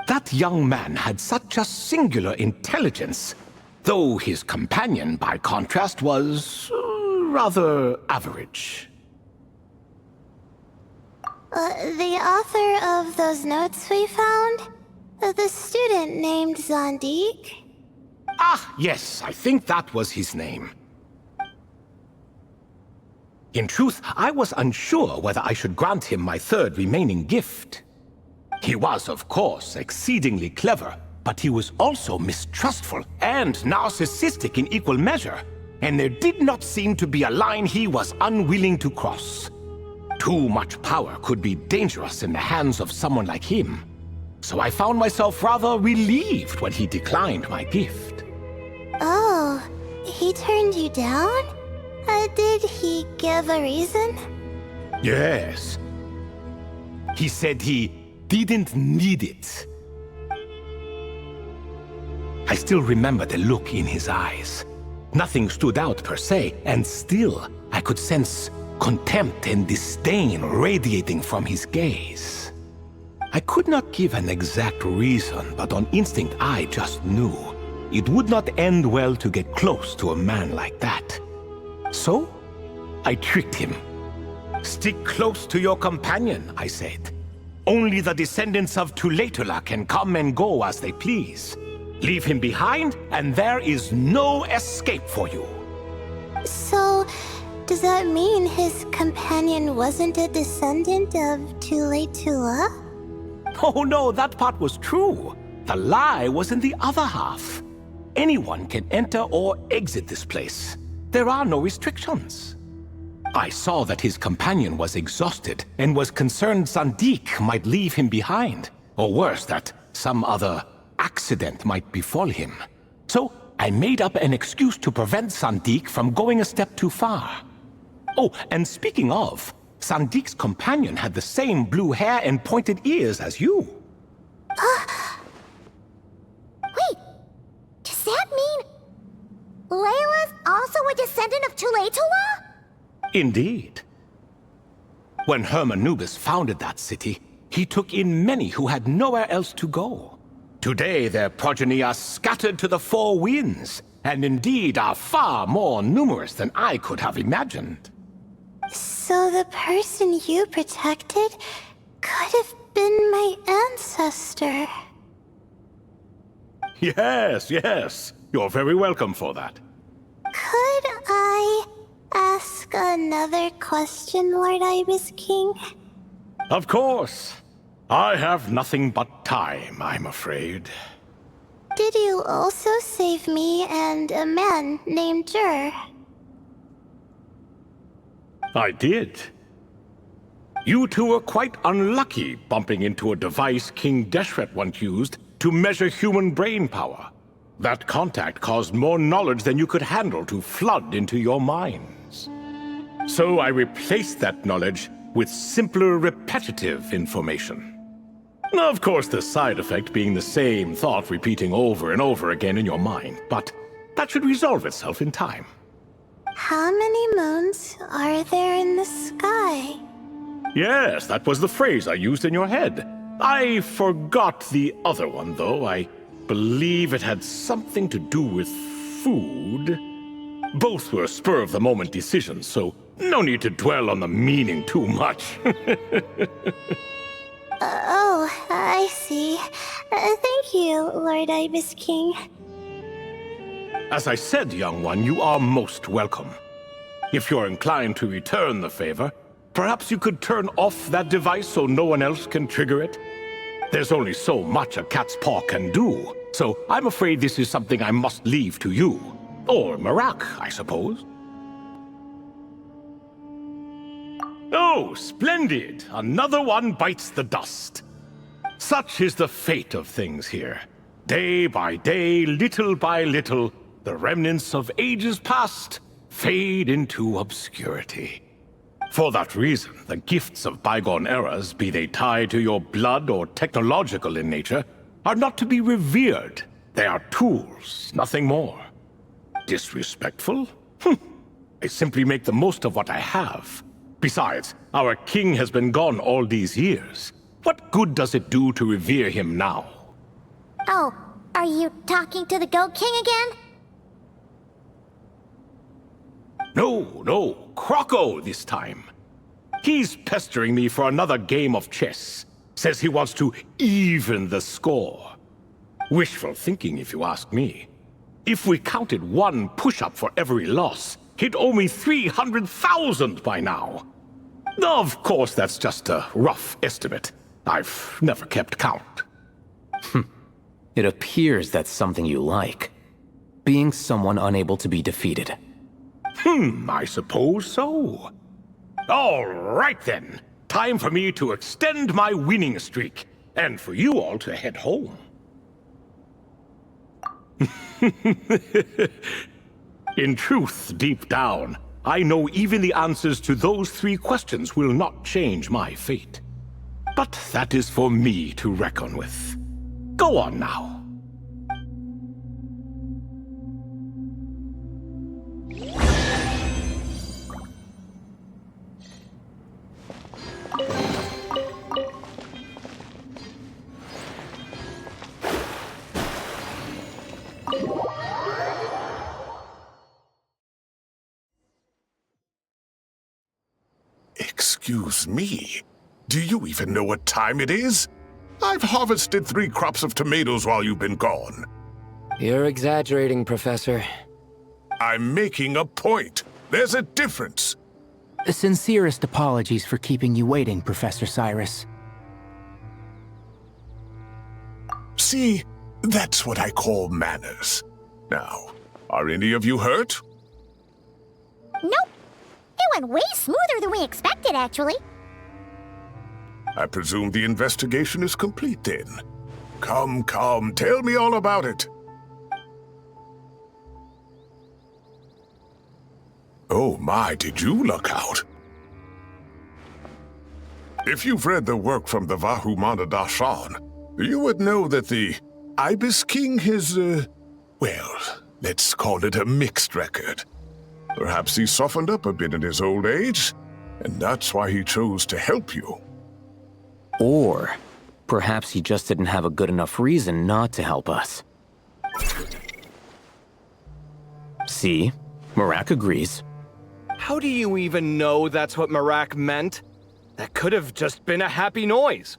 That young man had such a singular intelligence, though his companion, by contrast, was rather average. The author of those notes we found? The student named Zandik? Ah, yes, I think that was his name. In truth, I was unsure whether I should grant him my third remaining gift. He was, of course, exceedingly clever, but he was also mistrustful and narcissistic in equal measure, and there did not seem to be a line he was unwilling to cross. Too much power could be dangerous in the hands of someone like him, so I found myself rather relieved when he declined my gift. Oh, he turned you down? Did he give a reason? Yes. He said he didn't need it. I still remember the look in his eyes. Nothing stood out per se, and still I could sense contempt and disdain radiating from his gaze. I could not give an exact reason, but on instinct I just knew it would not end well to get close to a man like that. So, I tricked him. Stick close to your companion, I said. Only the descendants of Tuletula can come and go as they please. Leave him behind, and there is no escape for you. So, does that mean his companion wasn't a descendant of Tuletula? Oh no, that part was true. The lie was in the other half. Anyone can enter or exit this place. There are no restrictions. I saw that his companion was exhausted and was concerned Zandik might leave him behind, or worse, that some other accident might befall him. So I made up an excuse to prevent Zandik from going a step too far. Oh, and speaking of, Sandik's companion had the same blue hair and pointed ears as you. Wait, does that mean Layla's also a descendant of Tuletula? Indeed. When Hermanubis founded that city, he took in many who had nowhere else to go. Today their progeny are scattered to the four winds, and indeed are far more numerous than I could have imagined. So the person you protected could have been my ancestor. Yes, yes. You're very welcome for that. Could I ask another question, Lord Ibis King? Of course. I have nothing but time, I'm afraid. Did you also save me and a man named Jur? I did. You two were quite unlucky bumping into a device King Deshret once used to measure human brain power. That contact caused more knowledge than you could handle to flood into your minds. So I replaced that knowledge with simpler, repetitive information. Of course, the side effect being the same thought repeating over and over again in your mind, but that should resolve itself in time. How many moons are there in the sky? Yes, that was the phrase I used in your head. I forgot the other one, though. I believe it had something to do with food. Both were spur-of-the-moment decisions, so no need to dwell on the meaning too much. Oh, I see. Thank you, Lord Ibis King. As I said, young one, you are most welcome. If you're inclined to return the favor, perhaps you could turn off that device so no one else can trigger it? There's only so much a cat's paw can do, so I'm afraid this is something I must leave to you. Or Marak, I suppose. Oh, splendid! Another one bites the dust. Such is the fate of things here. Day by day, little by little, the remnants of ages past fade into obscurity. For that reason, the gifts of bygone eras, be they tied to your blood or technological in nature, are not to be revered. They are tools, nothing more. Disrespectful? I simply make the most of what I have. Besides, our king has been gone all these years. What good does it do to revere him now? Oh, are you talking to the Goat King again? No, Croco this time. He's pestering me for another game of chess. Says he wants to even the score. Wishful thinking, if you ask me. If we counted one push-up for every loss, he'd owe me 300,000 by now. Of course, that's just a rough estimate. I've never kept count. It appears that's something you like. Being someone unable to be defeated. I suppose so. All right then. Time for me to extend my winning streak, and for you all to head home. In truth, deep down, I know even the answers to those 3 questions will not change my fate. But that is for me to reckon with. Go on now. Excuse me, do you even know what time it is? I've harvested 3 crops of tomatoes while you've been gone. You're exaggerating, Professor. I'm making a point. There's a difference. Sincerest apologies for keeping you waiting, Professor Cyrus. See, that's what I call manners. Now, are any of you hurt? Nope. It went way smoother than we expected, actually. I presume the investigation is complete then. Come, tell me all about it. Oh my, did you look out? If you've read the work from the Vahumana Dashan, you would know that the Ibis King has, well, let's call it a mixed record. Perhaps he softened up a bit in his old age, and that's why he chose to help you. Or perhaps he just didn't have a good enough reason not to help us. See? Marak agrees. How do you even know that's what Marak meant? That could have just been a happy noise.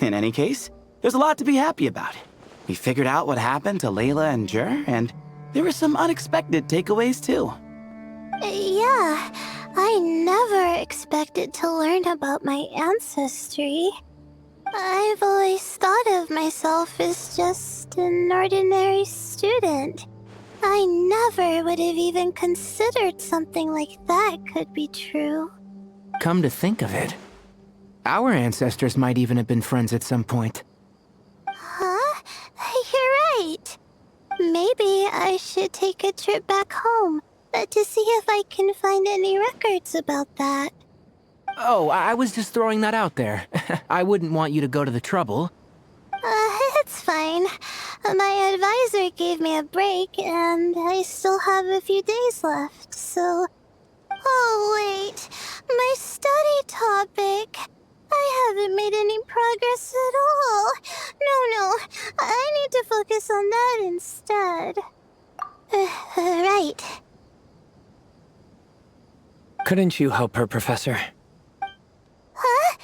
In any case, there's a lot to be happy about. We figured out what happened to Layla and Jur, and there were some unexpected takeaways too. Yeah, I never expected to learn about my ancestry. I've always thought of myself as just an ordinary student. I never would have even considered something like that could be true. Come to think of it, our ancestors might even have been friends at some point. Huh? You're right. Maybe I should take a trip back home to see if I can find any records about that. Oh, I was just throwing that out there. I wouldn't want you to go to the trouble. It's fine. My advisor gave me a break, and I still have a few days left, so... Oh, wait. My study topic. I haven't made any progress at all. No. I need to focus on that instead. Right. Couldn't you help her, Professor? Huh?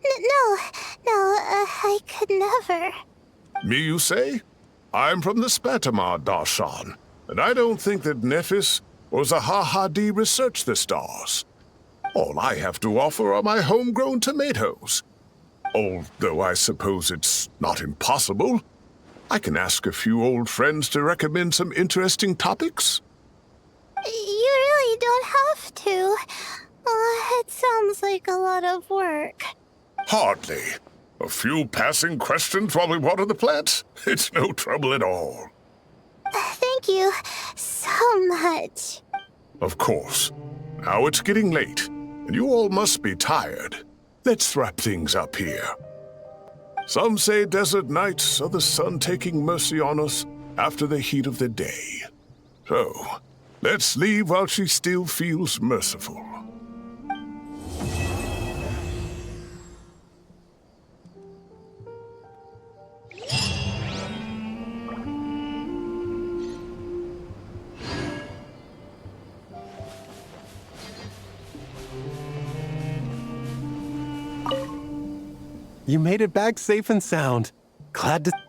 No, I could never. Me, you say? I'm from the Spatamar Darshan, and I don't think that Nephis or Zahahadi researched the stars. All I have to offer are my homegrown tomatoes. Although I suppose it's not impossible. I can ask a few old friends to recommend some interesting topics. You really don't have to. It sounds like a lot of work. Hardly. A few passing questions while we water the plants? It's no trouble at all. Thank Thank you so much. Of course. Now it's getting late, and you all must be tired. Let's wrap things up here. Some say desert nights are the sun taking mercy on us after the heat of the day. So, let's leave while she still feels merciful. You made it back safe and sound. Glad to...